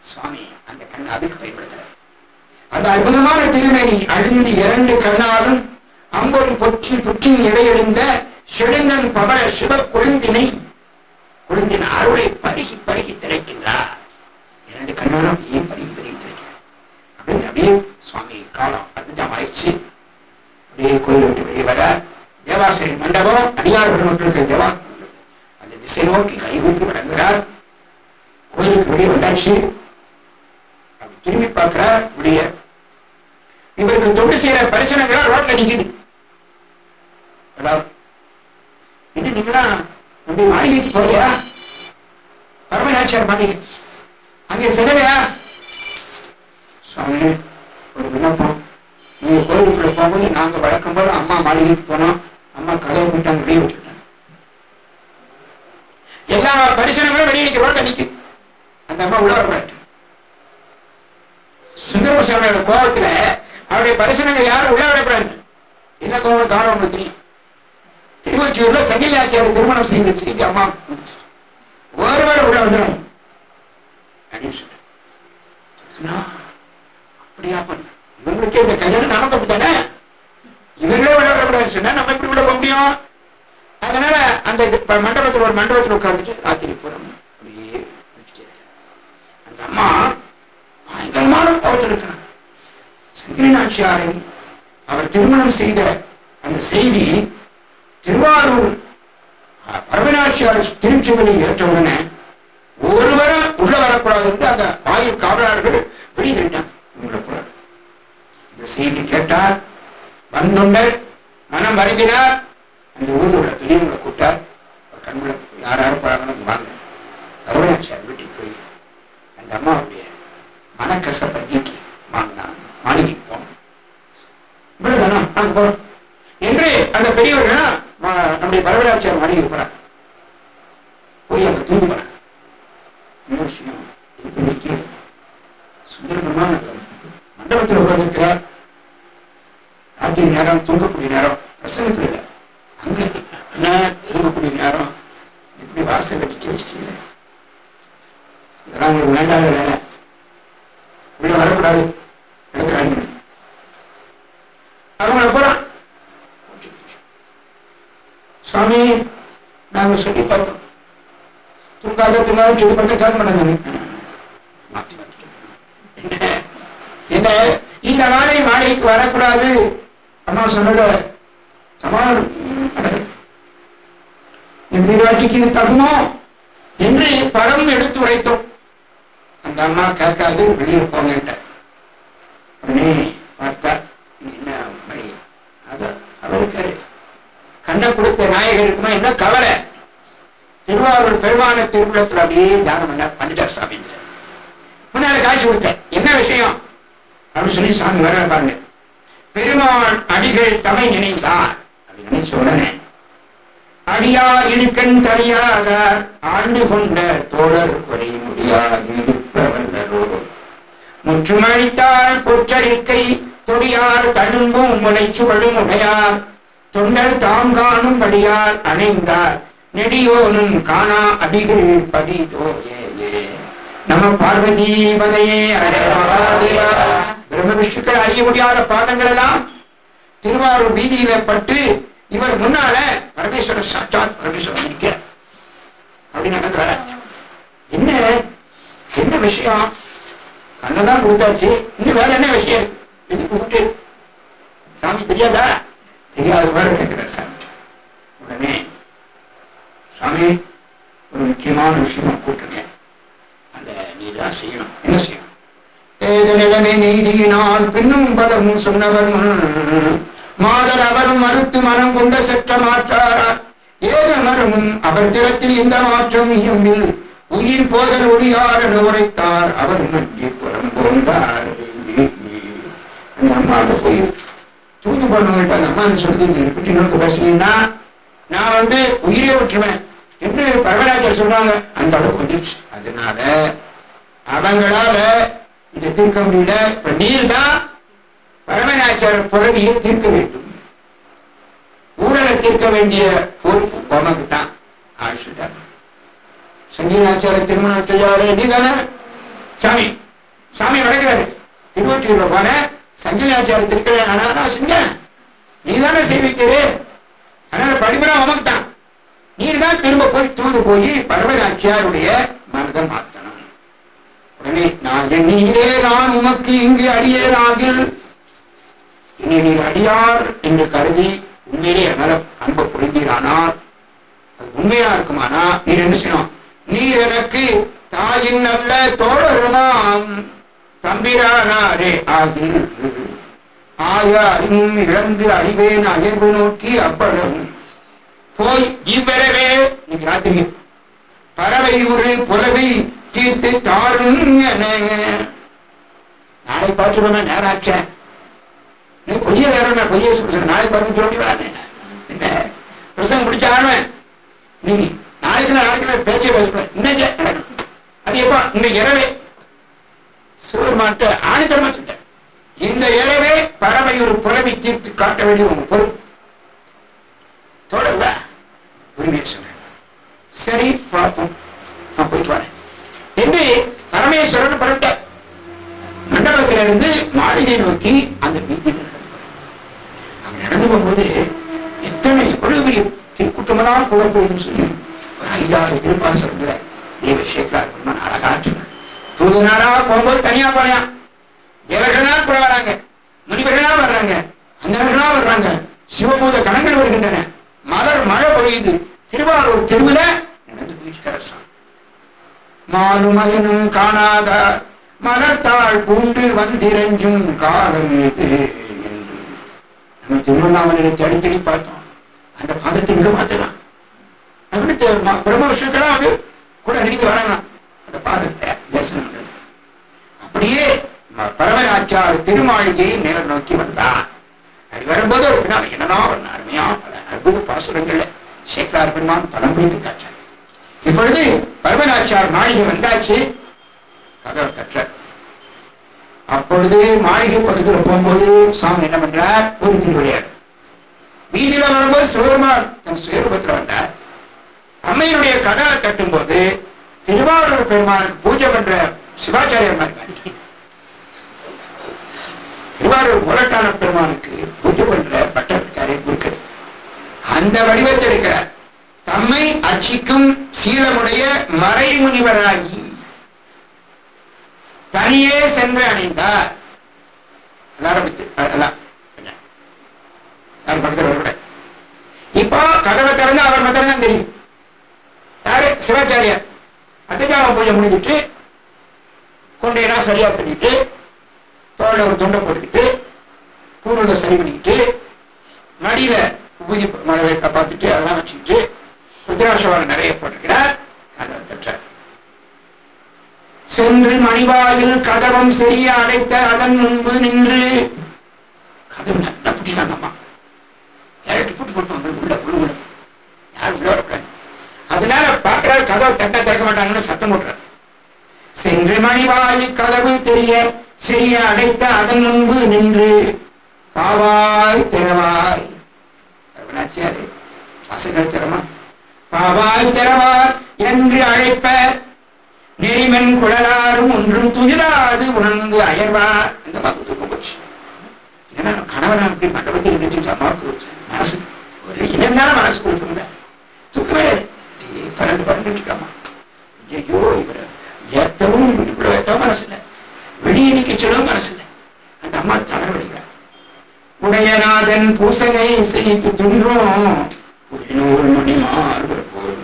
சுவாமி அந்த கண் அதுக்கு பயன்படுத்துற. அந்த அற்புதமான திருமேனி அழிந்து 2 கண்ணாலும் அம்பொன் புற்றின் இடையெழுந்த செழுங்கன் பவள சிவ கொழுந்தின் அருளை பருகி பருகி திரைக்கின்றார். 2 கண்ணாலும் அப்படியே பருகி பருகி திரைக்கிறார். அப்படியே சுவாமி காலம் அதுதான் ஆயிடுச்சு. அப்படியே கோயில் விட்டு வெளியே வர தேவாசிரி மண்டபம் அடியார் பெருமக்களுக்கு தேவா அந்த திசை நோக்கி கைகூப்பி வழங்குகிறார். கோயிலுக்கு வெளியே வந்தாச்சு. அப்படி திரும்பி பார்க்கிறார். வெளிய இவருக்கு தொண்டு செய்யற பரிசனங்களா ரோட்ல நிக்குது. என்ன நீங்களா உங்களுடைய மாளிகைக்கு போறியா? பரமநாச்சியார் மாளிகை அங்கே செலவையா? சுவாமி ஒரு விண்ணப்பம். நீங்க கோயிலுக்குள்ள போகும்போது நாங்க வழக்கம் போல அம்மா மாளிகைக்கு போனோம். அம்மா கதவை விட்டாங்க, வெளியே விட்டுட்டாங்க. எல்லா பரிசனங்களும் வெளியே ரோட்ல நிக்குது. அந்த அம்மா உள்ள வரக்கூடாது. சுந்தரமூர்த்தியோட கோபத்துல அவருடைய பரிசனங்கள் யாரும் உள்ள வரக்கூடாது. என்ன கோபம் காரணம் தெரியும். திருவொற்றியூர்ல சங்கிலியாச்சியாரை திருமணம் செய்த செய்தி அம்மா ஒருவேளை உள்ள வந்துடும் அப்படின்னு சொல்ற. அப்படியா பண்ண இவங்களுக்கே இந்த கல்யாணம் நமக்கு அப்படித்தானே, இவங்களே உள்ள வரக்கூடாதுன்னு சொன்னா நம்ம எப்படி உள்ள போக முடியும்? அதனால அந்த மண்டபத்தில் ஒரு மண்டபத்தில் உட்கார்ந்துட்டு ராத்திரி புறம் அப்படியே அந்த அம்மா பயங்கரமான கோபத்தில் இருக்கிறாங்க. சங்கிலி நாச்சியாரை அவர் திருமணம் செய்த அந்த செய்தி திருவாரூர் பரமநாச்சியார் திருச்செவிலை ஏற்ற உடனே ஒருவரும் உள்ள வரக்கூடாது என்று அந்த வாயில் காவலாளர்கள் வெளியிட்டாங்க. இந்த செய்தி கேட்டார். வந்துண்டார், மனம் வருந்தினார். அந்த ஊரில் உள்ள பெரியவங்களை கூட்டார். கண்முல யாரும் பழகணும் வாங்க. பரமநாச்சியார் வீட்டுக்கு போய் அந்த அம்மாவுடைய மனக்கசப்பை நீக்கி வாங்கினா மாளிகைக்கு போனோம். இவ்வளவுதானா நாங்க போறோம் என்று அந்த பெரியவர்கள் நம்முடைய பரமநாச்சியார் மாளிகைக்கு போறாங்க. போய் அங்க தூங்க போறாங்க. என்ன விஷயம்? இதுக்கு சுந்தரபெருமான மண்டபத்தில் உட்கார்ந்திருக்கிறார். ராத்திரி நேரம், தூங்கக்கூடிய நேரம், பிரசங்கத்தில் இல்லை, அங்க என்ன தூங்கக்கூடிய நேரம். இப்படி வாசல் கட்டிக்க வச்சுட்டீங்க, இதெல்லாம் உங்களுக்கு வேண்டாத வேலை, உள்ள வரக்கூடாது, எடுக்கிறாங்க. அவங்கள போறான். சுவாமி நாங்க சொல்லி பார்த்தோம், தூங்காத தூங்காத சொல்லி பார்க்க கேட்க மாட்டாங்க. என்ன இந்த மாதிரி மாளிகைக்கு வரக்கூடாது அம்மா சொன்னத சமாளம் எம்பிராட்டிக்கு இது தகுமோ என்று படம் எடுத்து உரைத்தோம். அந்த அம்மா கேட்காது, வெளியில் போங்க. உடனே பார்த்தா என்ன மணி அதான் அவருக்கு கண்ணை கொடுத்த நாயகர் இருக்குமா என்ன கவலை. திருவாரூர் பெருமான திருக்குளத்தில் அப்படியே தியானம் பண்ண வந்துட்டார் சாமி. முன்னால காட்சி கொடுத்த என்ன விஷயம் அப்படின்னு சொல்லி சாமி வர பாருங்க. பெருமாள் அடிகள் தமை நினைந்தார் அப்படின்னு நினைச்ச உடனே அடியார் இடுக்கண் தறியாத ஆண்டு கொண்ட தோழர் குறை முடியாது இருப்பவர்களோ முற்றுமழித்தால் பொற்றடிக்கை தொடியார் தழும்பும் முளைச்சுவடும் உடையார் தொண்டர் தாம் காணும் படியார் அணைந்தார் நெடியோனும் காணா அடிகள் படிதோ நம பார்வதி பதையே பிரம்ம விஷ்ணுக்கள் அறிய முடியாத பாதங்கள் எல்லாம் திருவாரூர் வீதியில பட்டு இவர் முன்னால பரமேஸ்வரர் சாட்சாத் பரமேஸ்வரன் இருக்கிறார். அப்படி நடக்கிறார். என்ன என்ன விஷயம்? கண்ணதான் கொடுத்தாச்சு, இன்னும் வேற என்ன விஷயம் இருக்கு? எதுக்கு கூப்பிட்டு சாமி தெரியாதா? தெரியாத வேற கேட்கிறார் சாமி. உடனே சாமி ஒரு முக்கியமான விஷயமா கூப்பிட்டுருக்கேன், அந்த நீதான் செய்யணும். என்ன செய்யணும்? நிலைமை நீதியினால் பின்னும் பலமும் சொன்னவர் மாதர் அவரும் மறுத்து மனம் கொண்ட செற்ற மாற்றாரார் ஏத மரமும் அவர் திறத்தில் இந்த மாற்றம் இயம்பில் உயிர் போதல் ஒளியார் என உரைத்தார். அவர் மஞ்சி புறம் போந்தார். அந்த அம்மாவை போய் தூது பண்ணுவேன். அந்த அம்மா சொல்லுது, பற்றி நோக்க பேசுனீங்கன்னா நான் உயிரே விட்டுருவேன் என்று பரமராஜர் சொல்றாங்க. அந்த அளவுக்கு வந்துருச்சு. அதனால அவங்களால இதை தீர்க்க முடியல. இப்ப நீர் தான் பரமநாச்சார புறவியை தீர்க்க வேண்டும். ஊழலை தீர்க்க வேண்டிய பொறுப்பு உனக்கு தான் ஆசிட்டார். சங்கீனாச்சார திருமணம் செய்யாத நீ தானே சாமி சாமி வணங்குறாரு. திருவொற்றியூர்ல போன சஞ்சலாச்சாரத்திற்கு நான் செஞ்சேன், நீ தானே செய்விக்கிறே, அதனால படிப்புனா உமக்கு தான், நீர் தான் திரும்ப போய் தூது போய் பரவநாச்சியாருடைய மனதை மாற்றணும். உடனே நான் நீரே நான் உமக்கு இங்கு அடியேனாகில் இனி நீர் அடியார் என்று கருதி உண்மையிலே என்னால அன்பு புரிந்தீரானால் அது உண்மையா இருக்குமானா நீர் என்ன செய்யணும், நீர் எனக்கு தாயின் நல்ல தோழருமாம் தம்பிரானாரே ஆகில் ஆயாரும் இழந்து அழிவேன் அயர்வு நோக்கி அப்படம் போய் இவ்வரவே நீங்க ராத்திரி பறவை ஒரு புலவை தீர்த்து தாரும் என நாளை பார்த்துடுமே நேரம் ஆச்ச, நீ பொய்ய நேரம் பொய்ய சொல்ற நாளை பார்த்து சொல்லி வராது பிரசங்கம் முடிச்சாருவேன், நீ நாளைக்கு பேச்சே பேச இன்னைக்கு அது எப்ப இந்த இரவே சிவருமான்ட்ட ஆணித்தரமா சொல்ல, இந்த இரவே பறவை ஒரு புலவை தீர்த்து காட்ட வேண்டிய உங்க பொறுப்பு தொடர்ல உரிமையை சொன்ன. சரி பார்ப்போம், நான் போயிட்டு வரேன் என்று பரமேஸ்வரன் புறப்பட்ட மண்டபத்திலிருந்து மாளிகை நோக்கி அந்த வீதியில் நடந்து போறேன். அவன் நடந்து போகும்போது எத்தனை எவ்வளவு பெரிய திருக்கூட்டமெல்லாம் கூட போகுதுன்னு சொல்லி ஒரு 5-6 திருப்பாசனங்களை தேவ சேக்கலார் பெருமான் அழகா சொன்னார். தூதுனாரா போகும்போது தனியா போறியா, தேவர்கள் தான் கூட வராங்க, முனிவர்களா வர்றாங்க, அந்தனர்களா வர்றாங்க, சிவபூத கணங்கள் வருகின்றன, மலர் மழை பொழியுது, திருவாரூர் தெருவில் நடந்து போயிருக்கிறார். மாலுமயனும் காணாத மலர்த்தாள் பூண்டு வந்திரஞ்சும் காலம் இது என்று நம்ம திருவண்ணாமலை அடிக்கடி பார்த்தோம். அந்த பாதத்தை இங்க மாத்தலாம், பிரம்ம விஷயத்தெல்லாம் அது கூட நெருங்கி வரலாம் அந்த பாதத்தை தரிசனம் பண்றது. அப்படியே பரவநாச்சியார் திருமாளிகையை நேர் நோக்கி வந்தான். அப்படி வரும்போது ஒரு பின்னால் என்னன்னா ஒரு அருமையா பல அற்புத பாசுரங்கள்ல சேக்கலார் பெருமான் பலம் பிடித்து காட்டார். இப்பொழுது பரவநாச்சியார் மாளிகை வந்தாச்சு, கதவை தட்ட. அப்பொழுது மாளிகை பக்கத்துல போகும்போது சாமி என்ன பண்றார், ஒரு திருவிளையாடு வீதியில வரும்போது சிவபெருமான் தன் சுயரூபத்தில் வந்தார். அம்மையினுடைய கதவை தட்டும் போது திருவாரூர் பெருமானுக்கு பூஜை பண்ற சிவாச்சாரியர் மாதிரி திருவாரூர் கோலட்டான பெருமானுக்கு பூஜை பண்ற பட்டர் இருக்காரே குருக்கர், அந்த வடிவத்தை எடுக்கிறார். தம்மை அச்சிக்கும் சீலமுடைய மறைமுனிவராகி தனியே சென்று அணிந்தார். இப்போ கதவை திறந்து அவர் மாத்திரம் தான் தெரியும். யாரு? சிவாச்சாரியார். அத்தியாவ பூஜை முடிஞ்சிட்டு கொண்டையெல்லாம் சரியா பண்ணிட்டு தோழ ஒரு தொண்டை போட்டுக்கிட்டு பூனோட சரி பண்ணிக்கிட்டு மடியில பூஜை மரவை பார்த்துட்டு அதெல்லாம் வச்சுக்கிட்டு ருத்ராட்சவாளம் நிறைய போட்டிருக்கிறார். கதவை தட்டார். சென்று மணிவாயில் கதவம் சரியா அடைத்த அதன் முன்பு நின்று கதவு நல்லா பிடிக்காங்கம்மா, யார்ட்டு போட்டு போட்டு உள்ள உள்ள யாரும் உள்ள வரக்கூடாது. அதனால பார்க்கிறார், கதவை தட்ட திறக்க மாட்டாங்கன்னு சத்தம் போட்டுறார். சென்று மணிவாயில் கதவு தெரிய சரியா அடைத்த அதன் முன்பு நின்று பாவாய் திறவாய் வாசகர் திறமா பாவாய் திறவாய் என்று அழைப்ப நெறிமன் குழலாரும் ஒன்றும் துயிராது உணர்ந்து அயர்வா. இந்த மாதிரி தூக்கம் போச்சு. ஏன்னா கணவன் அப்படி மண்டபத்தில் நினைச்சு அம்மாவுக்கு மனசு ஒரு இனந்தான மனசு கொடுத்துருந்த தூக்கமே பரண்டு இருக்காமா. ஐயோ இவரை ஏத்தவும் வீட்டுக்குள்ள ஏற்றவும் மனசு இல்லை, வெளியே நிக்க சொல்லவும் மனசு இல்லை. அந்த அம்மா தலைவடிக்கிறார். உடையநாதன் பூசனை செய்து தின்றும் புரிநூல் மணிமார் போல்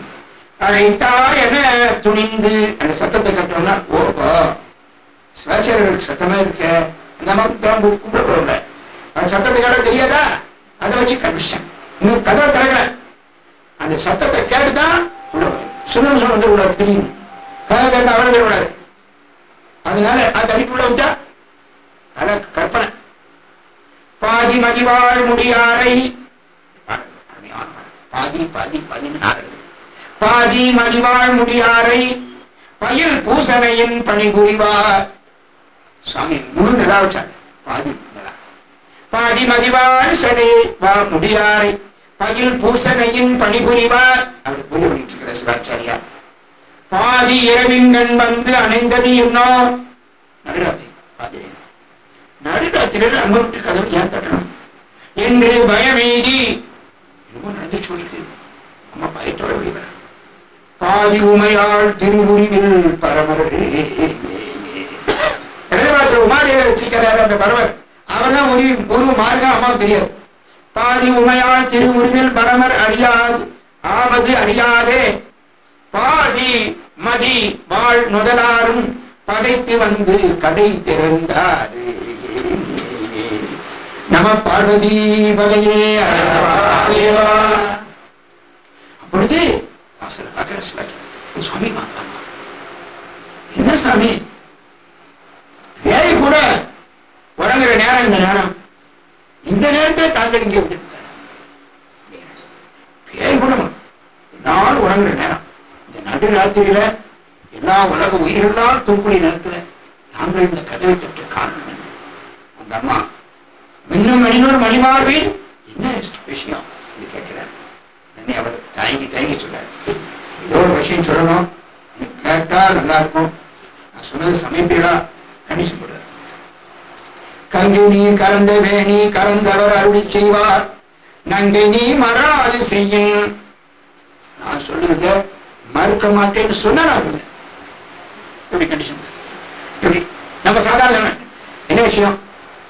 அழைத்தார் என துணிந்து அந்த சத்தத்தை கட்டணும்னா ஓகோ சிவாச்சாரியருக்கு சத்தமா இருக்க அந்த அம்மாவுக்கு தான் கும்பிட போறோம்ல, அந்த சத்தத்தை கேட்ட தெரியாதா, அதை வச்சு கண்டுபிடிச்சேன். இன்னும் கதவை திறக்கல, அந்த சத்தத்தை கேட்டுதான் சுதந்திரம் வந்து விடாது, தெரியும் கதவை கேட்டு அவரை விடாது. அதனால அது தனிப்புள்ள விட்டா அதற்கு கற்பனை. பாதி மதிவாழ் முடியாரை பாதி பாதி பதினாறு பாதி மதிவாழ் முடியாரை பயில் பூசனையின் பணிபுரிவார். சுவாமி முழு நிலா வச்சாரு, பாதி நிலா. பாதி மதிவாழ் சடை முடியாரை பயில் பூசனையின் பணிபுரிவார். அவர் பூஜை பண்ணிட்டு இருக்கிற சிவாச்சாரியா பாதி இரவின்கண் வந்து அணைந்தது என்னோ நடுராத்திரி. பாதி நடுராத்திரியில் அங்க விட்டு கதவு ஏன் தட்டணும் என்று பயமெய்தி என்னமோ நடந்துச்சு இருக்கு. அம்மா பயத்தோட வெளிவர பாதி உமையாள் திருவுருவில் பரமர் இடதுபாத்திர உமாதேவியை வச்சிருக்கிறாரு அந்த பரமர். அவர் தான் உருவ மார்க்கம் அம்மாவுக்கு தெரியாது. பாதி உமையாள் திருவுருவில் பரமர் அறியாது ஆவது அறியாதே பாதி மதி வாழ் முதலாரும் பதைத்து வந்து கடை திறந்தாரு. நம பார்வதி பகையே. அப்பொழுது வாசல பார்க்கிற சுவாமி வாங்கலாம். என்ன சாமி பேய் கூட உறங்குற நேரம் இந்த நேரம், இந்த நேரத்தில் தாங்கள் இங்கே வந்து பேய் கூட நாள் உறங்குற நேரம், இந்த நடுராத்திரியில எல்லா உலக உயிரெல்லாம் தூக்குடி நேரத்துல நாங்கள் இந்த கதவை தட்ட காரணம் என்ன? அந்த அம்மா இன்னும் மணினூர் மணிமார்பில் என்ன விஷயம் கேட்கிறார். அவர் தயங்கி தயங்கி சொல்றாரு, ஏதோ ஒரு விஷயம் சொல்லணும், கேட்டா நல்லா இருக்கும், நான் சொன்னது சமீபீடா கண்டிஷன் போடுறார். கங்கை நீ கறந்த வேணி கறந்தவர் அருளி செய்வார், நங்கை நீ மறாது செய்யும். நான் சொல்லுங்க மறுக்க மாட்டேன்னு சொன்ன எப்படி கண்டிஷன்? எப்படி நம்ம சாதாரண என்ன விஷயம்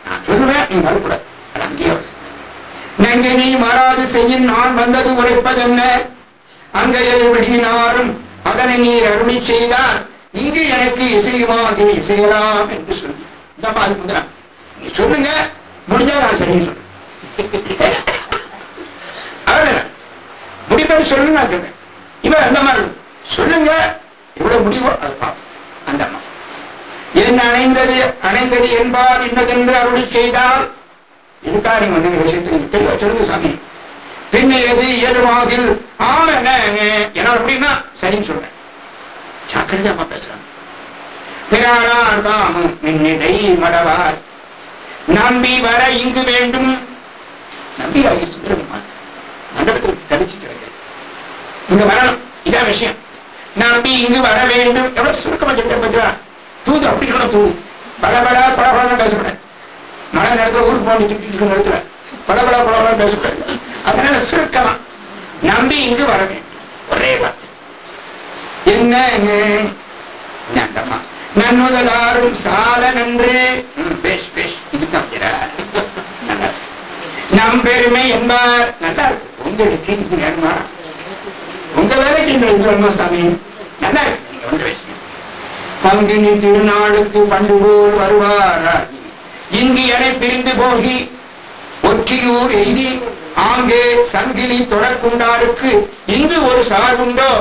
நான் சொல்லுவேன், நீ மறுக்கூடாது. அங்கேயே நங்கை நீ மறாது செய்யும், நான் வந்தது உரைப்பதென்ன, அங்கையில் விடினாரும் அதனை நீர் அருளி செய்தார், இங்கு எனக்கு இசையுமாறு இசையலாம் என்று சொல்லி இந்த மாதிரி முந்திரான். நீ சொல்லுங்க, முடிஞ்சா நான் சரின்னு சொல்றேன். முடிப்பது சொல்லுங்க நான் சொல்றேன். இவன் அந்த மாதிரி சொல்லுங்க, எவ்வளவு முடிவோ அதை பார்ப்போம். அந்த அம்மா என் அணைந்தது அணைந்தது என்பார் இன்னதென்று அருளி செய்தால், இதுக்காக நீங்க வந்து விஷயத்தை நீங்க தெளிவா சொல்லுங்க சாமி. பின்ன எது ஏதுவாகில் ஆம என்ன அப்படின்னா சரின்னு சொல்றேன். ஜாக்கிரதை அம்மா பேசுறாங்க. பிறானார் தாமும் மின்னிடை மடவார் நம்பி வர இங்கு வேண்டும். நம்பி ஆகிய சுந்தரகுமார் மண்டபத்திற்கு தடிச்சு கிடையாது, இங்க வரணும், இதான் விஷயம். நம்பி இங்கு வர வேண்டும். எவ்வளவு சுருக்கமா சொல்ற தூது அப்படி இருக்கணும். தூது படபடா படபடா பேசப்படாது. மழை நேரத்துல ஊருக்கு போன இருக்கிற நேரத்துல படபடா படபடா பேசப்படாது. அதனால சுருக்கமா நம்பி இங்கு வர வேண்டும். ஒரே வார்த்தை என்ன நன்னுதலாரும் சால நன்று பேஷ் பேஷ். இதுதான் நம் பெருமை என்பார். நல்லா இருக்கு. உங்களுக்கு இது வேணுமா? உங்க வேலைக்கு இந்த இது வேணுமா சாமி? நல்லா இருக்கு. நீங்க வந்து பேசுங்க. பங்கினி திருநாளுக்கு பண்டு போல் வருவாராய், இங்கு என பிரிந்து போகி ஒற்றியூர் எய்தி ஆங்கே சங்கிலி தொடர்குண்டாருக்கு இங்கு ஒரு சார்புண்டோ,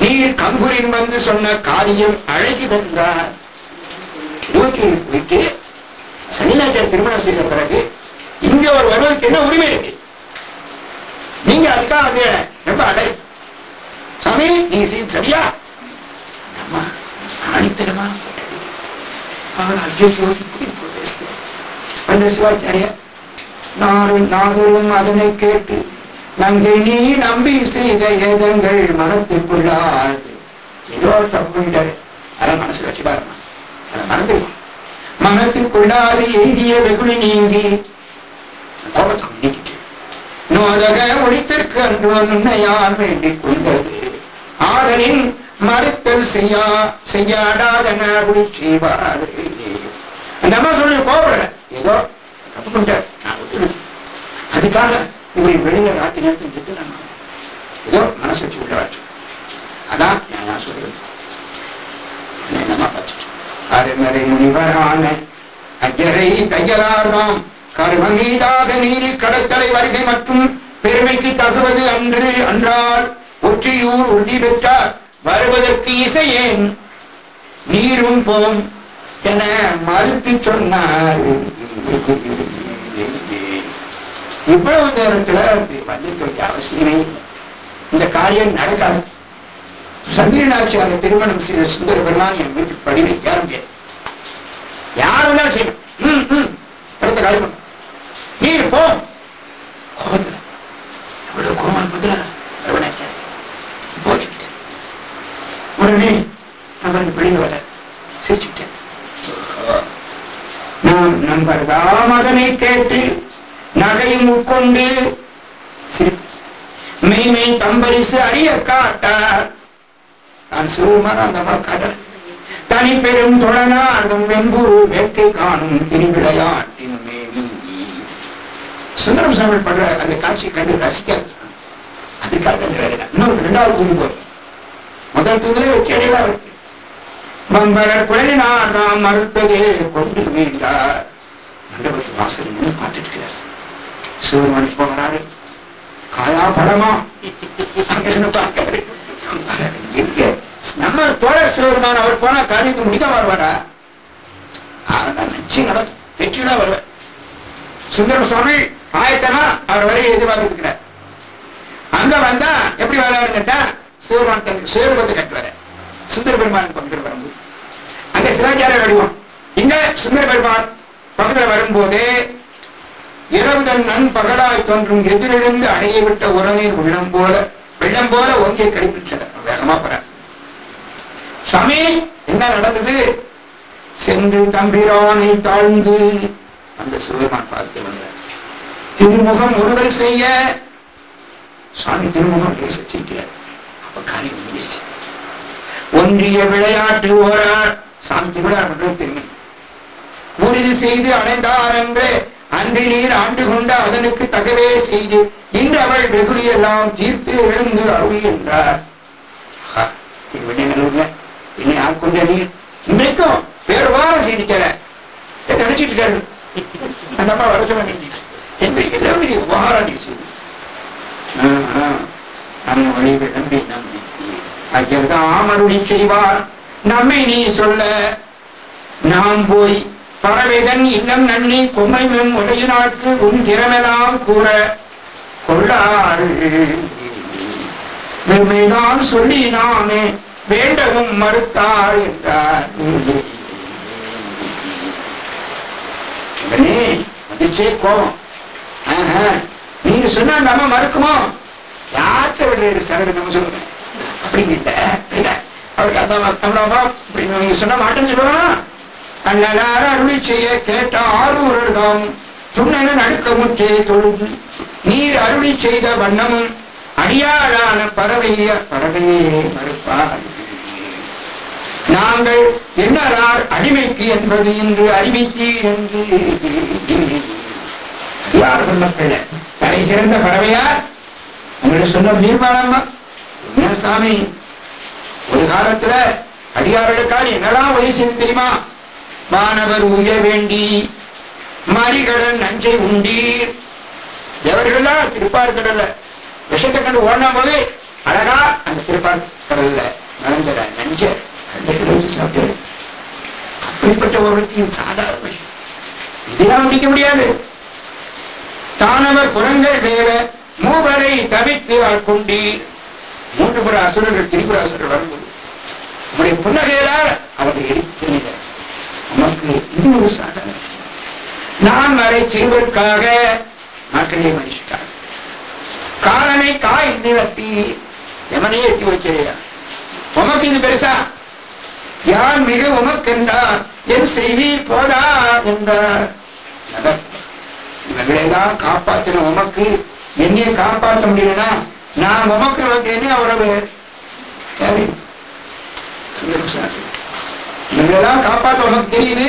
நீர் கங்குரின் வந்து சொன்ன காரியம் அழகிதென்றார். இருபத்தி போயிட்டு சனிநாச்சார் திருமணம் செய்த பிறகு இங்க ஒரு வருவதற்கு என்ன உரிமை இருக்கு? நீங்க அதுக்காக வந்து ரொம்ப அழகு சாமி நீங்க செய்து சரியா? நம்ம ஆணித்தரமா அந்த சிவாச்சாரிய நாதரும் அதனை கேட்டு நங்கை நீ நம்பி செய்த ஏதங்கள் மனத்திற்குள்ளாது. ஏதோ தப்பு பண்ணிட்டாரு, அதை மனசுல வச்சுக்காருமா, அதை மறந்துடுவோம். மனத்திற்குள்ளாது எய்திய வெகுளி நீங்கி கோபத்தை நீக்கிட்டு நோதக ஒளித்திற்கு அன்று நுண்ணையார் வேண்டிக் கொண்டது ஆதலின் மறுத்தல் செய்யாடாதன செய்வார். அந்த அம்மா சொல்லி கோபப்படல, ஏதோ தப்பு பண்ணிட்டார், நான் ஒத்துடுது. அதுக்காக இப்படி வெளியில ராத்திரி நேரத்தில் நம்ம ஏதோ மனசு வச்சு உள்ளவாச்சு. அதான் நான் சொல்றது. என்னமா பார்த்து அருமறை முனிவரான அஜரை தையலார்தாம் கருமீதாக நீரி கடத்தலை வருகை மற்றும் பெருமைக்கு தகுவது அன்று அன்றால் ஒற்றியூர் உறுதி பெற்றார் வருவதற்கு இசையேன் நீரும் போம் என மறுத்து சொன்னார். இவ்வளவு நேரத்துல வந்திருக்க அவசியமே, இந்த காரியம் நடக்காது. சந்திரநாச்சியாரை திருமணம் செய்த சுந்தர பெருமான் என் வீட்டுக்கு படி வைக்க முடியாது. யாரும் தான் செய்யணும். அடுத்த காலம் நீர் போ. கோபத்துல எவ்வளவு கோபம் போச்சுக்கிட்டு நம்பர்தாம் அதனை கேட்டு நகையும் உட்கொண்டு மெய்மை தம்பரிசு அறிய காட்டார். நான் சிவருமான அந்த கடல் தனி பெரும் தொடனார்தும் வெம்பூர் வேட்கை காணும் திருவிளையாட்டின் மேவி. சுந்தரம் சாமி படுற அந்த காட்சி கண்டு ரசிக்க அதுக்காக இன்னொரு இரண்டாவது தூது போய் முதல் தூதுல வெற்றி அடையலாம் இருக்கு. மம்பரர் குழலினார் தாம் மறுத்ததே கொண்டு மீண்டார். மண்டபத்து வாசல் நின்று பார்த்துட்டு இருக்கிறார். சிவருமான் இப்ப வராரு. காயா படமா பார்க்கிறாரு. எங்க நம்ம தோழர் சிவருமான் அவர் போனா காரியத்தை முடிக்க வருவாரா? நிச்சயம் நடக்கும், வெற்றிதான் வருவார். சுந்தர சுவாமி ஆயத்தமா அவர் வரையை எதிர்பார்த்துக்கிறார். அங்க வந்தா எப்படி வராரு கேட்டா சிவருமான் தனக்கு சுயரூபத்தை கட்டுவாரு. சுந்தர பெருமான் பக்கத்தில் வரும்போது அங்க சிவாச்சாரிய வடிவம், இங்க சுந்தர பெருமான் பக்கத்தில் வரும்போது இரவுதன் நண்பகலாய் தோன்றும் எதிரிழந்து அடைய விட்ட உறநீர் வெள்ளம் போல ஒங்கிய கடிப்பிடிச்சார். வேகமா போற சாமி என்ன நடந்தது? சென்று தம்பிரானை தாழ்ந்து அந்த சிவபெருமான் பார்த்து வந்த திருமுகம் ஒருதல் செய்ய சுவாமி திருமுகம் பேசிருக்கிறார். அப்ப காரியம் முடிச்சு ஒன்றிய விளையாட்டு ஓரார் சாமி திருவிழா பண்றது திரும்பி உறுதி செய்து அடைந்தார் என்று அன்றி நீர் ஆண்டு கொண்ட அதனுக்கு தகவே செய்து இன்று அவள் வெகுளியெல்லாம் தீர்த்து எழுந்து அருளி என்றார். திருவண்ணூர்ல என்னை ஆட்கொண்ட நீர் இன்றைக்கும் வேறுவார செய்திக்கிற நினைச்சிட்டு இருக்காரு. அந்த அம்மா வர சொல்ல நினைச்சிட்டு எல்லாரும் உபகாரம் நீ செய்து நம் வழி விளம்பி நம்பிக்கை ஐயர்தான் அருளி செய்வார். நம்மை நீ சொல்ல நாம் போய் பறவைதன் இல்லம் நன்னி கொம்மை மெம் உடைய நாட்கு உன் திறமெல்லாம் கூற கொள்ளாள் வெறுமைதான் சொல்லி நாமே வேண்டவும் மறுத்தாள் என்றார். வந்துச்சே கோபம். நீங்க சொன்ன அந்த அம்மா மறுக்குமோ? யார்கிட்ட விடுற சரடு நம்ம சொல்லுங்க அப்படிங்கிட்ட இல்ல அவருக்கு அந்த நீங்க சொன்ன மாட்டேன்னு சொல்லுவானா? அண்ணலார அருளி செய்ய கேட்ட ஆரூரர்தாம் துண்ணன நடுக்கமுற்றே தொழுது நீர் அருளி செய்த வண்ணமும் அடியாளான பறவையே மறுப்பார். நாங்கள் என்னரார் அடிமைக்கு என்பது இன்று அறிவித்தீர் என்று யார் சொன்ன தலை சிறந்த பறவையார் உங்களை சொன்ன நீர்மானம்மா என்ன சாமி? ஒரு காலத்துல அடியார்களுக்காக என்னெல்லாம் வழி செய்து தெரியுமா? வானவர் உய வேண்டி மறிகடல் நஞ்சை உண்டீர். எவர்கள்லாம் திருப்பார்கடல்ல விஷத்தை கண்டு ஓடின போது அழகா அந்த திருப்பார்கடல்ல நடந்த நஞ்ச கண்டு சாப்பிட்டாரு. அப்படிப்பட்டவர்களுக்கு இது சாதாரண விஷயம், இதெல்லாம் முடிக்க முடியாது. தானவர் புறங்கள் வேற மூவரை தவித்து ஆட்கொண்டீர். மூன்று புற அசுரர்கள் திரிபுர அசுரர்கள் வரும்போது உங்களுடைய புன்னகையால் அவர்கள் எடுத்து நமக்கு இது ஒரு சாதனை. நான் வரை சிறுவருக்காக மக்களே மனுஷிக்காக காலனை காய்ந்து வெட்டி எமனே எட்டி வச்சியா உமக்கு இது பெருசா? யார் மிக உமக்கென்றார் என் செய்தி போதா என்றார். இவர்களெல்லாம் காப்பாற்றின உமக்கு என்னையே காப்பாற்ற முடியலன்னா நான் உமக்கு வந்தேனே அவரது இவங்களெல்லாம் காப்பாற்ற உனக்கு தெரியுது,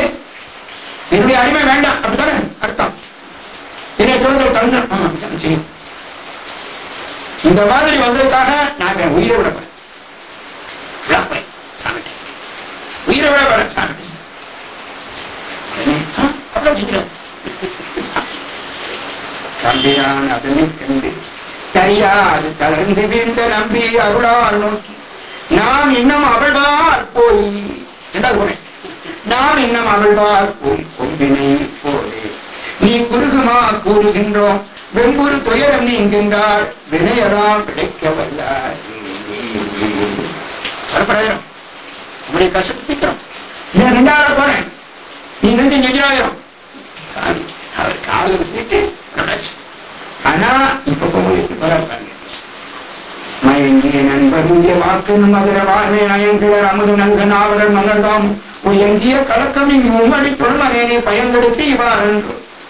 என்னுடைய அடிமை வேண்டாம் அப்படித்தானே அர்த்தம். என்னை தொடர்ந்து தந்து இந்த மாதிரி வந்ததுக்காக நான் உயிரை விட போறேன், உயிரை விட போறேன் சாமி. தம்பிரான் அதனை கண்டு தெரியாது தளர்ந்து வீழ்ந்த நம்பி அருளால் நோக்கி நாம் இன்னும் அவள்வார் போய் நாம் இன்னும் அவள்வார் போய் கொம்பினை போலே நீ குறுகுமா கூறுகின்றோம் வெம்புரு துயரம் நீங்கின்றார் வினையராம் கிடைக்க வல்லார். உங்களுடைய கஷ்டத்திக்கிறோம் ரெண்டாயிரம் போறேன் நீ நெஞ்சு நெஞ்சாயிரம் சாமி அவருக்கு ஆதரவு சீட்டு. ஆனா இப்ப போய் மயங்கிய நண்பர் வாக்கு மதுர வாழ்வே நயங்கிற அமுது நல்க நாவலர் மன்னர்தாம் எங்கிய கலக்கம் இங்கு உண்மடி தொழுமனே பயன்படுத்தி இவ்வாறு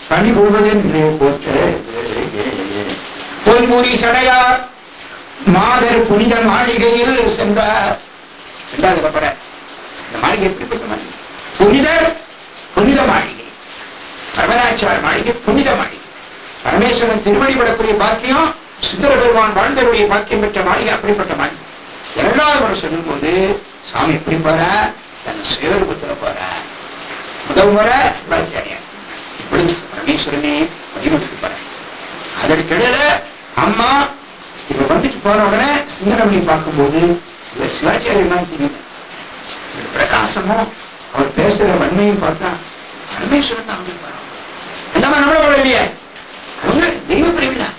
பணி கொள்வதென்று போற்ற பொன்முறி சடையார் மாதர் புனித மாளிகையில் சென்றார். இரண்டாவது இந்த மாளிகை எப்படிப்பட்ட மாளிகை? புனித மாளிகை. பரமராட்சியார் மாளிகை புனித மாளிகை. பரமேஸ்வரன் திருவடிபடக்கூடிய பாக்கியம், சுந்தர பெருமான் வாழ்ந்தருடைய பாக்கியம் பெற்ற மாளிகை அப்படிப்பட்ட மாளிகை. இரண்டாவது முறை சொல்லும் போது சாமி எப்படி போற? தன் சுயரூபத்துல போற. முதல் முறை சிவாச்சாரியார் இப்படி பரமேஸ்வரனே வழிபட்டு போற. அதற்கிடையில அம்மா இப்ப வந்துட்டு போன உடனே சிந்தனை பார்க்கும்போது இவர் சிவாச்சாரியர் தெரியும். பிரகாசமும் அவர் பேசுற வன்மையும் பார்த்தா பரமேஸ்வரன் தான் அவங்க அந்த மாதிரி நம்மளோட இல்லையே, அவங்க தெய்வ பிரிவினா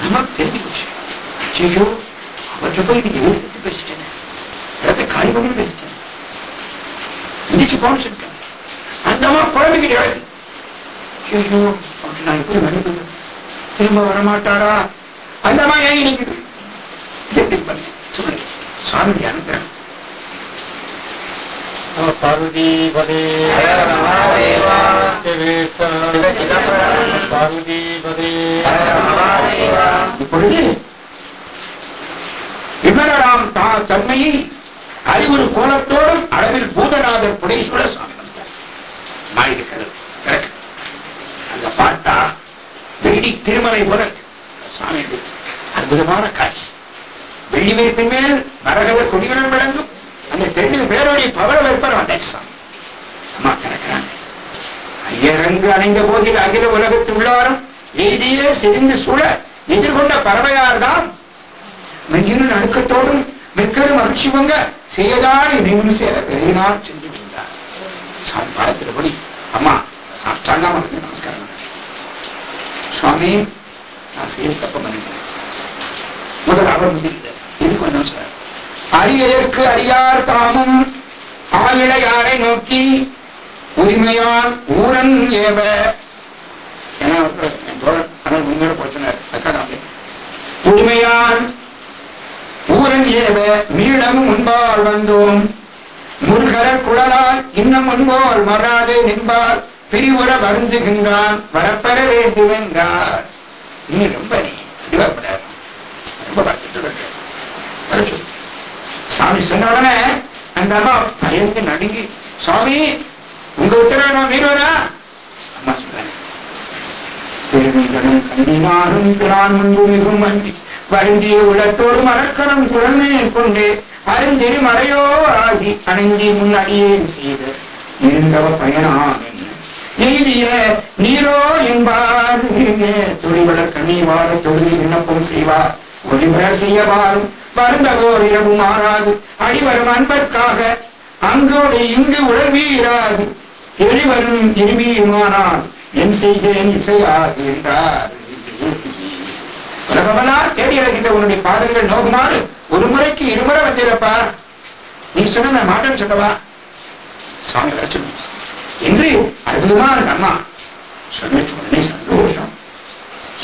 நம்ம தெரிஞ்சு போச்சு. ஐயோ அவர்கிட்ட போய் நீங்க எதிர்த்து பேசிட்டேன், இடத்தை காலி பண்ணி பேசிட்டேன், எந்திரிச்சு போன்னு சொல்லிட்டேன். அந்த அம்மா குழந்தைகிட்ட ஐயோ அவருக்கு நான் எப்படி மன்னிப்பு திரும்ப வரமாட்டாரா? அந்த அம்மா ஏன் நிற்குது? எப்படி பண்ணு சொல்லுங்க. சுவாமி அனுப்புறேன். பார்வதி பதே பார்வதி பதே. இப்பொழுது விமலராம் தன்மையை அறிவுறு கோலத்தோடும் அளவில் பூதநாதர் புடேஸ்வர சுவாமி வந்தார். மாளிகை கதவு அங்க பார்த்தா வெள்ளி திருமலை போல சுவாமி அற்புதமான காட்சி. வெள்ளி வேப்பின் மேல் மரகத கொடிகளும் விளங்கும் அந்த தெற்கு பேருடைய பவள வெப்பர் வந்தாச்சு சாமி. அம்மா திறக்கிறாங்க. ஐயரங்கு அணைந்த போதில் அகில உலகத்து உள்ளாரும் எய்தியே செறிந்து சூழ எதிர்கொண்ட பறவையார் தான் மெஞ்சிரு நடுக்கத்தோடும் மெக்கடு மகிழ்ச்சி பொங்க செய்யதாடி நிமிடம் சேர பெருகினால் சென்று விட்டார். சாமி பாதத்தின்படி அம்மா சாப்பிட்டாங்க. நமஸ்காரம் சுவாமி, நான் செய்ய தப்ப பண்ணிட்டேன். முதல் அவர் முதிர்ந்தார். இதுக்கு வந்தோம் சார். அரியதற்கு அடியார் தாமும் ஆயிழையாரை நோக்கி உரிமையால் ஊரன் ஏவ உண்மையோட போச்சுனார். உரிமையால் ஊரன் ஏவ மீளமும் முன்பால் வந்தோம் முருகர் குழலால் இன்னும் முன்போல் மறாதே நின்பால் பிரிவுற வருந்துகின்றான் வரப்பெற வேண்டும் என்றார். இன்னும் ரொம்ப ரொம்ப சாமி சொன்ன உடனே அந்த அம்மா பயந்து நடுங்கி, சுவாமி உங்க உத்தரவை நான் மீறுவனா? அம்மா சொல்றாங்க, கண்ணினாரும் பிரான் முன்பு மிகும் அன்றி வருந்திய உலத்தோடு மலர்க்கரம் குழந்தை கொண்டு அருந்திரி மறையோ ஆகி அணைஞ்சி முன்னடியேன் செய்த இருந்தவ பயனாம் நீதிய நீரோ என்பார் தொழிவளர் கண்ணீவாட தொழுதி விண்ணப்பம் செய்வார் ஒளிவளர் செய்யவாரும் வருந்தவோர் இரவு மாறாது அடிவரும் அன்பர்க்காக அங்கோடு இங்கு உழல்வீராது எளிவரும் இருவியுமானால் என் செய்கேன் இசையாது என்றார். உலகமெல்லாம் தேடி அழைக்கின்ற உன்னுடைய பாதங்கள் நோக்குமாறு ஒரு முறைக்கு இருமுறை வந்திருப்பா. நீ சொன்ன நான் மாட்டேன்னு சொல்லவா? சுவாமி லட்சம் என்று அற்புதமா அந்த அம்மா சொன்னிட்டு உடனே சந்தோஷம்.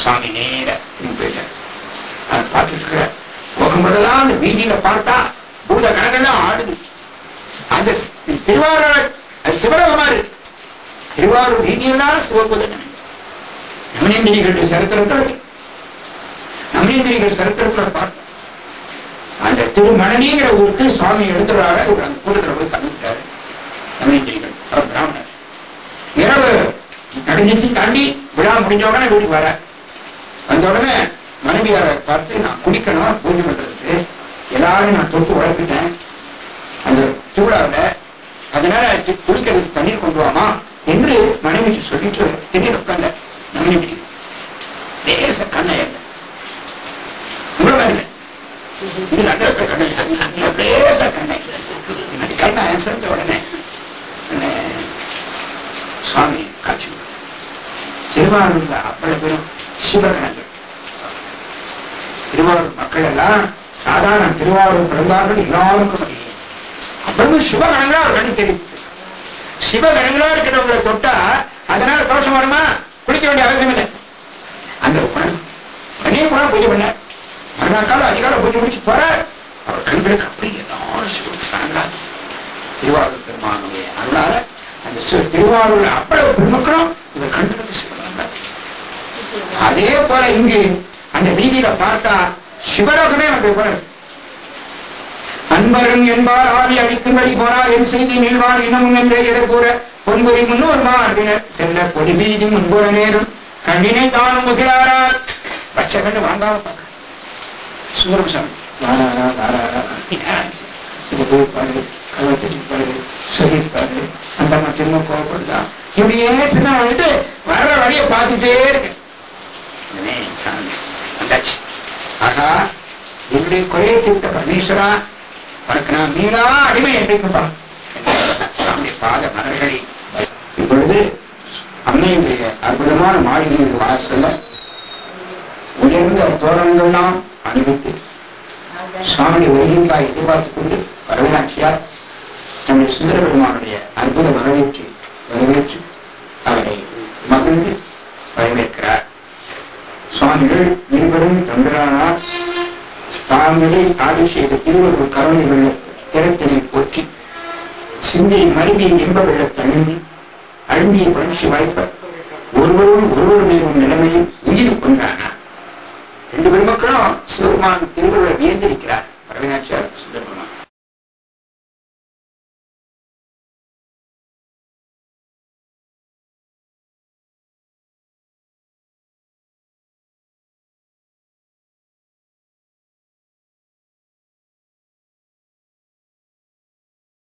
சுவாமி நேர திரும்பி போயிட்டார். அதை பார்த்துட்டு இருக்கிற போகும்போதெல்லாம் அந்த வீதியில பார்த்தா பூத கணக்கெல்லாம் ஆடுது. அந்த திருவாரூர் அது சிவலோகமா இருக்கு. திருவாரூர் வீதியெல்லாம் சிவபூத கணக்கு. நமனேந்திரிகள் சரித்திரத்துல பார்த்தோம். அந்த திருமணனிங்கிற ஊருக்கு சுவாமி எடுத்துறாரு. அந்த கூட்டத்துல போய் கலந்துட்டாரு. நமனேந்திரிகள் அவர் பிராமணர். இரவு நடுநீசி தாண்டி விழா முடிஞ்ச உடனே வீட்டுக்கு வர வந்த உடனே மனைவியாரை பார்த்து, நான் குடிக்கணும் பூஜை பண்றதுக்கு எல்லாரும் நான் தொட்டு உழைப்பிட்டேன் அந்த திருவிழாவில், அதனால குடிக்கிறதுக்கு தண்ணீர் கொண்டு வாமா என்று மனைவிக்கு சொல்லிட்டு திடீர் உட்கார்ந்த மனைவி தேச கண்ணை உங்களை இல்லை இது நல்ல கண்ணை தேச கண்ணை கண்ணை சேர்ந்த உடனே சுவாமி காட்சி. திருவாரூர்ல அவ்வளவு பேரும் சிவகணங்கள். திருவாரூர் மக்கள் எல்லாம் சாதாரண திருவாரூர் பிறந்தார்கள் எல்லாருக்கும் அப்புறமும் சிவகணங்களா ஒரு கணக்கு தெரியும். சிவகணங்களா இருக்கிறவங்களை தொட்டா அதனால தோஷம் வருமா? குளிக்க வேண்டிய அவசியம் இல்லை. அந்த உடனே கூட பூஜை பண்ண மறுநாள் அதிகால பூஜை முடிச்சு போற அவர் கண்களுக்கு அப்படி எல்லாரும் சிவகணங்களா திருவாரூர் பெருமானுடைய அருளால அந்த திருவாரூர் அவ்வளவு பெருமக்களும் இவர் கண்களுக்கு சிவனார். அதே போல இங்கு அந்த வீதியில பார்த்தா சிவலோகமே வந்து போல அன்பரும் என்பார் ஆவி அழிக்கும்படி போனார் என் செய்தி நீள்வார் இன்னமும் என்றே எதிர்கூற பொன்புரி முன்னோர் மார்பினர் சென்ற பொடி வீதி முன்புற நேரும் கண்ணினை தானும் முகிறாரார் பச்சை கண்டு வாங்காம பார்க்க சுந்தரம் சாமி வாராரா வாராரா போய்ப்பாரு கவர்த்திருப்பாரு சொல்லியிருப்பாரு அந்த அம்மா திரும்ப கோவப்படுதா இப்படியே சின்ன வந்துட்டு வர்ற வழியை பார்த்துட்டே இருக்கு. சாமி வந்தாச்சு. ஆகா என்னுடைய குறையை தீர்த்த பரமேஸ்வரா உனக்கு நான் மீளா அடிமை என்றுப்பா சாமி பாத மலர்களை இப்பொழுது அன்னையுடைய அற்புதமான மாளிகையின் வாசல்ல உயர்ந்த தோரணங்கள்லாம் அணிவித்து சுவாமியுடைய வருகைக்காக எதிர்பார்த்துக் கொண்டு வரவேனாட்சியார் நம்முடைய சுந்தர பெருமானுடைய அற்புத வரவேற்று அவரை மகிழ்ந்து வரவேற்கிறார். சுவாமிகள் இருவரும் தம்பிரானார் தாங்களே ஆடி செய்த திருவருள் கருணை வெள்ள திறத்தினை போற்றி சிந்தை மருவி இன்ப வெள்ள தழும்பி அழுந்திய பயிற்சி வாய்ப்ப ஒருவர் மேலும் நிலைமையில் உயிர் கொண்டானார். ரெண்டு பெருமக்களும் சிவபெருமான் திருவருளை வியந்திருக்கிறார். வரவேனாட்சியார்